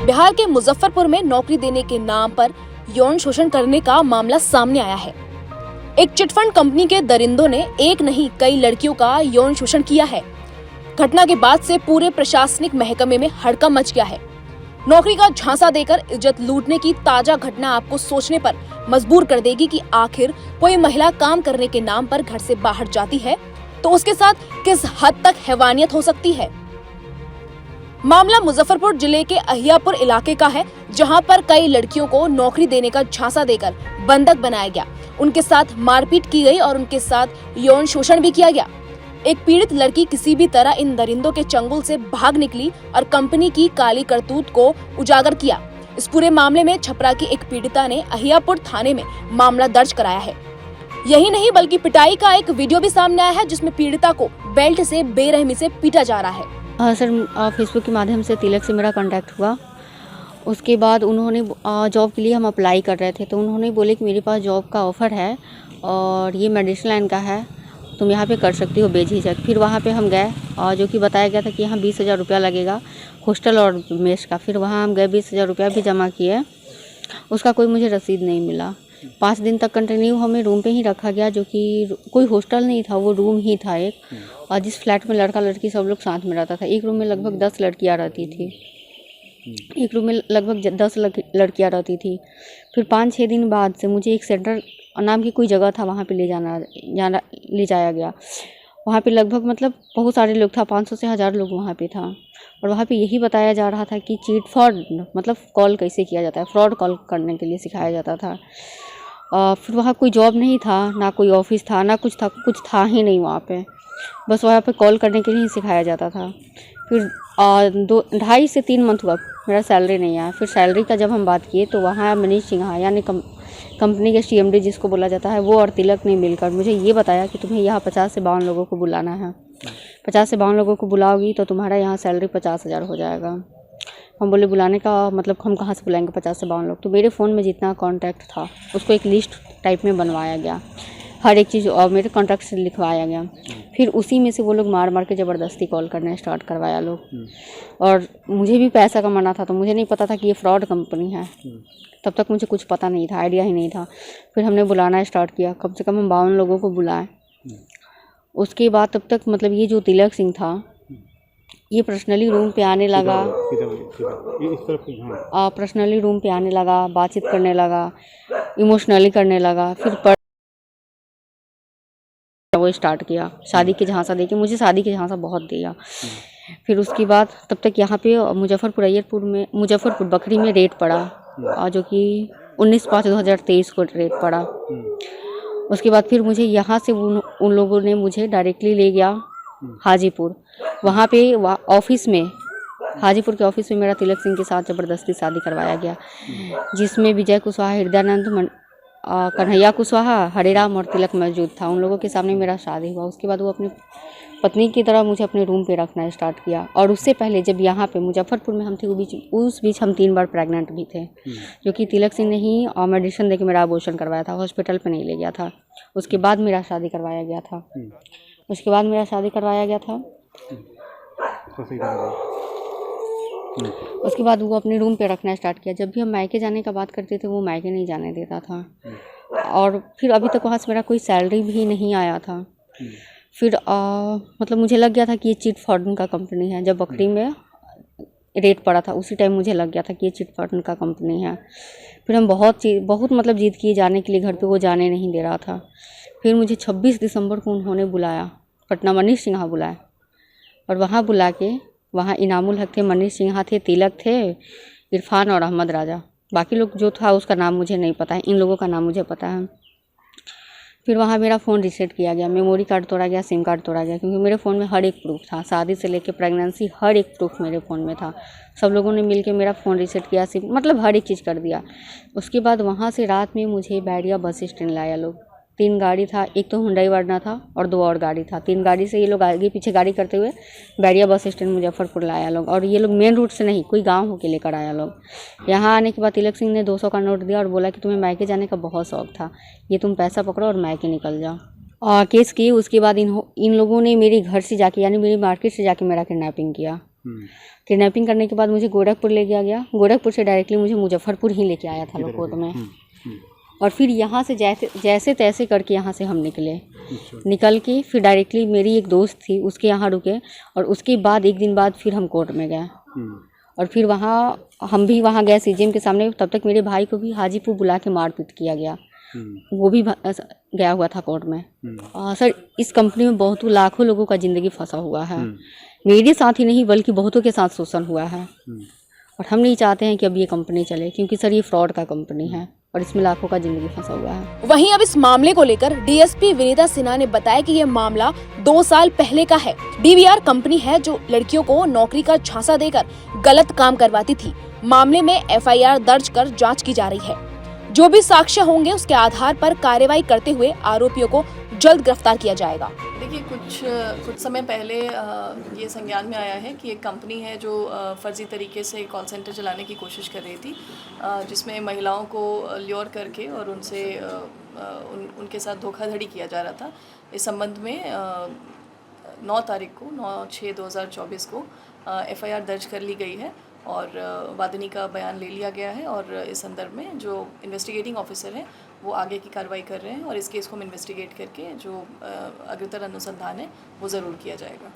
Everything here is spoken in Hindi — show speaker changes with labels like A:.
A: बिहार के मुजफ्फरपुर में नौकरी देने के नाम पर यौन शोषण करने का मामला सामने आया है। एक चिटफंड कंपनी के दरिंदों ने एक नहीं कई लड़कियों का यौन शोषण किया है। घटना के बाद से पूरे प्रशासनिक महकमे में हड़कंप मच गया है। नौकरी का झांसा देकर इज्जत लूटने की ताजा घटना आपको सोचने पर मजबूर कर देगी कि आखिर कोई महिला काम करने के नाम पर घर से बाहर जाती है तो उसके साथ किस हद तक हैवानियत हो सकती है। मामला मुजफ्फरपुर जिले के अहियापुर इलाके का है, जहां पर कई लड़कियों को नौकरी देने का झांसा देकर बंधक बनाया गया, उनके साथ मारपीट की गई और उनके साथ यौन शोषण भी किया गया। एक पीड़ित लड़की किसी भी तरह इन दरिंदों के चंगुल से भाग निकली और कंपनी की काली करतूत को उजागर किया। इस पूरे मामले में छपरा की एक पीड़िता ने अहियापुर थाने में मामला दर्ज कराया है। यही नहीं बल्कि पिटाई का एक वीडियो भी सामने आया है, जिसमें पीड़िता को बेल्ट से बेरहमी से पीटा जा रहा है।
B: सर, फेसबुक के माध्यम से तिलक से मेरा कांटेक्ट हुआ। उसके बाद उन्होंने जॉब के लिए हम अप्लाई कर रहे थे, तो उन्होंने बोले कि मेरे पास जॉब का ऑफ़र है और ये मेडिसिन लाइन का है, तुम यहाँ पे कर सकती हो बेझिझक। फिर वहाँ पे हम गए और जो कि बताया गया था कि यहाँ 20,000 रुपया लगेगा हॉस्टल और मेस का। फिर वहाँ हम गए, 20,000 रुपया भी जमा किए, उसका कोई मुझे रसीद नहीं मिला। 5 दिन तक कंटिन्यू हमें रूम पे ही रखा गया, जो कि कोई हॉस्टल नहीं था, वो रूम ही था एक। और जिस फ्लैट में लड़का लड़की सब लोग साथ में रहता था, एक रूम में लगभग 10 लड़कियां रहती थी। एक रूम में लगभग 10 लड़कियां रहती थी। फिर 5-6 दिन बाद से मुझे एक सेंटर नाम की कोई जगह था, वहाँ पे ले जाया गया। वहाँ पे लगभग मतलब बहुत सारे लोग था, 500 से 1000 लोग वहाँ पे था। और वहाँ पे यही बताया जा रहा था कि चीट फ्रॉड मतलब कॉल कैसे किया जाता है, फ्रॉड कॉल करने के लिए सिखाया जाता था। फिर वहाँ कोई जॉब नहीं था, ना कोई ऑफिस था, ना कुछ था ही नहीं वहाँ पे। बस वहाँ पे कॉल करने के लिए ही सिखाया जाता था। फिर 2-2.5 से 3 मंथ हुआ, मेरा सैलरी नहीं आया। फिर सैलरी का जब हम बात किए तो वहाँ मनीष सिन्हा यानी कंपनी के CMD जिसको बोला जाता है, वो और तिलक ने मिलकर मुझे ये बताया कि तुम्हें यहाँ 50 से 52 लोगों को बुलाना है। 50 से 52 लोगों को बुलाओगी तो तुम्हारा यहाँ सैलरी 50,000 हो जाएगा। हम बोले बुलाने का मतलब हम कहाँ से बुलाएंगे 50 से 52 लोग। तो मेरे फ़ोन में जितना कॉन्टैक्ट था उसको एक लिस्ट टाइप में बनवाया गया, हर एक चीज़ और मेरे कॉन्टैक्ट से लिखवाया गया। फिर उसी में से वो लोग मार मार के ज़बरदस्ती कॉल करना स्टार्ट करवाया लोग। और मुझे भी पैसा कमाना था, तो मुझे नहीं पता था कि ये फ्रॉड कंपनी है। तब तक मुझे कुछ पता नहीं था, आइडिया ही नहीं था। फिर हमने बुलाना स्टार्ट किया, कम से कम हम 52 लोगों को बुलाए। उसके बाद तब तक मतलब ये जो तिलक सिंह था, ये पर्सनली रूम पे आने लगा, पर्सनली रूम पे आने लगा, बातचीत करने लगा, इमोशनली करने लगा। फिर वो स्टार्ट किया शादी के झांसा देके, मुझे शादी के झांसा बहुत दिया। फिर उसके बाद तब तक यहाँ पे मुजफ्फरपुर बकरी में रेट पड़ा, जो कि 19/5/2023 को रेट पड़ा। उसके बाद फिर मुझे यहाँ से उन लोगों ने मुझे डायरेक्टली ले गया हाजीपुर। वहाँ पे ऑफिस में, हाजीपुर के ऑफिस में मेरा तिलक सिंह के साथ ज़बरदस्ती शादी करवाया गया, जिसमें विजय कुशवाहा, हृदयानंद, कन्हैया कुशवाहा, हरेराम और तिलक मौजूद था। उन लोगों के सामने मेरा शादी हुआ। उसके बाद वो अपनी पत्नी की तरह मुझे अपने रूम पे रखना स्टार्ट किया। और उससे पहले जब यहाँ पे मुजफ्फरपुर में हम थे, उस बीच हम 3 बार प्रेग्नेंट भी थे, जो कि तिलक सिंह ने ही मेडिसिन देके मेरा अबॉर्शन करवाया था, हॉस्पिटल पे नहीं ले गया था। उसके बाद मेरा शादी करवाया गया था। उसके बाद वो अपने रूम पे रखना स्टार्ट किया। जब भी हम मायके जाने का बात करते थे, वो मायके नहीं जाने देता था। और फिर अभी तक वहाँ से मेरा कोई सैलरी भी नहीं आया था। फिर मतलब मुझे लग गया था कि ये चिट फंड का कंपनी है। जब बकरी में रेट पड़ा था उसी टाइम मुझे लग गया था कि ये चिट फंड का कंपनी है। फिर हम बहुत मतलब जिद किए जाने के लिए घर पे, वो जाने नहीं दे रहा था। फिर मुझे 26 दिसंबर को उन्होंने बुलाया, पटना मनीष सिन्हा बुलाया। और वहाँ बुला के, वहाँ इनामुल हक थे, मनीष सिन्हा थे, तिलक थे, इरफान और अहमद राजा। बाकी लोग जो था उसका नाम मुझे नहीं पता है, इन लोगों का नाम मुझे पता है। फिर वहाँ मेरा फ़ोन रीसेट किया गया, मेमोरी कार्ड तोड़ा गया, सिम कार्ड तोड़ा गया, क्योंकि मेरे फ़ोन में हर एक प्रूफ था, शादी से लेकर प्रेगनेंसी हर एक प्रूफ मेरे फ़ोन में था। सब लोगों ने मिलके मेरा फ़ोन रीसेट किया, सिम मतलब हर एक चीज़ कर दिया। उसके बाद वहाँ से रात में मुझे बैरिया बस स्टैंड लाया लोग। 3 गाड़ी था, एक तो हुंडई वर्ना था और 2 और गाड़ी था। 3 गाड़ी से ये लोग आगे पीछे गाड़ी करते हुए बैरिया बस स्टैंड मुजफ्फरपुर लाया लोग। और ये लोग मेन रूट से नहीं, कोई गांव होके लेकर आया लोग। यहाँ आने के बाद तिलक सिंह ने 200 का नोट दिया और बोला कि तुम्हें मायके जाने का बहुत शौक था, ये तुम पैसा पकड़ो और मायके निकल जाओ। केस किए। उसके बाद इन लोगों ने मेरे घर से जाके, यानी मेरी मार्केट से जाके मेरा किडनैपिंग किया। किडनैपिंग करने के बाद मुझे गोरखपुर ले गया। गोरखपुर से डायरेक्टली मुझे मुजफ्फरपुर ही लेके आया था लोग कोर्ट में। और फिर यहाँ से जैसे तैसे करके यहाँ से हम निकले। निकल के फिर डायरेक्टली मेरी एक दोस्त थी उसके यहाँ रुके, और उसके बाद एक दिन बाद फिर हम कोर्ट में गए। और फिर वहाँ हम भी वहाँ गए सीजीएम के सामने। तब तक मेरे भाई को भी हाजीपुर बुला के मारपीट किया गया, वो भी गया हुआ था कोर्ट में। सर, इस कंपनी में बहुत लाखों लोगों का ज़िंदगी फंसा हुआ है। मेरे साथ ही नहीं बल्कि बहुतों के साथ शोषण हुआ है, और हम नहीं चाहते हैं कि अब ये कंपनी चले, क्योंकि सर ये फ्रॉड का कंपनी है और इसमें लाखों का जिंदगी फंसा हुआ है।
A: वहीं अब इस मामले को लेकर डीएसपी विनीता सिन्हा ने बताया कि ये मामला 2 साल पहले का है। डीवीआर कंपनी है जो लड़कियों को नौकरी का झांसा देकर गलत काम करवाती थी। मामले में एफआईआर दर्ज कर जांच की जा रही है। जो भी साक्ष्य होंगे उसके आधार पर कार्रवाई करते हुए आरोपियों को जल्द गिरफ्तार किया जाएगा।
C: देखिए, कुछ समय पहले ये संज्ञान में आया है कि एक कंपनी है जो फर्जी तरीके से कॉल सेंटर चलाने की कोशिश कर रही थी, जिसमें महिलाओं को ल्योर करके और उनसे उनके साथ धोखाधड़ी किया जा रहा था। इस संबंध में 9 तारीख को 9/6/2024 को एफआईआर दर्ज कर ली गई है और वादिनी का बयान ले लिया गया है। और इस संदर्भ में जो इन्वेस्टिगेटिंग ऑफिसर हैं वो आगे की कार्रवाई कर रहे हैं, और इस केस को हम इन्वेस्टिगेट करके जो अग्रतर अनुसंधान है वो ज़रूर किया जाएगा।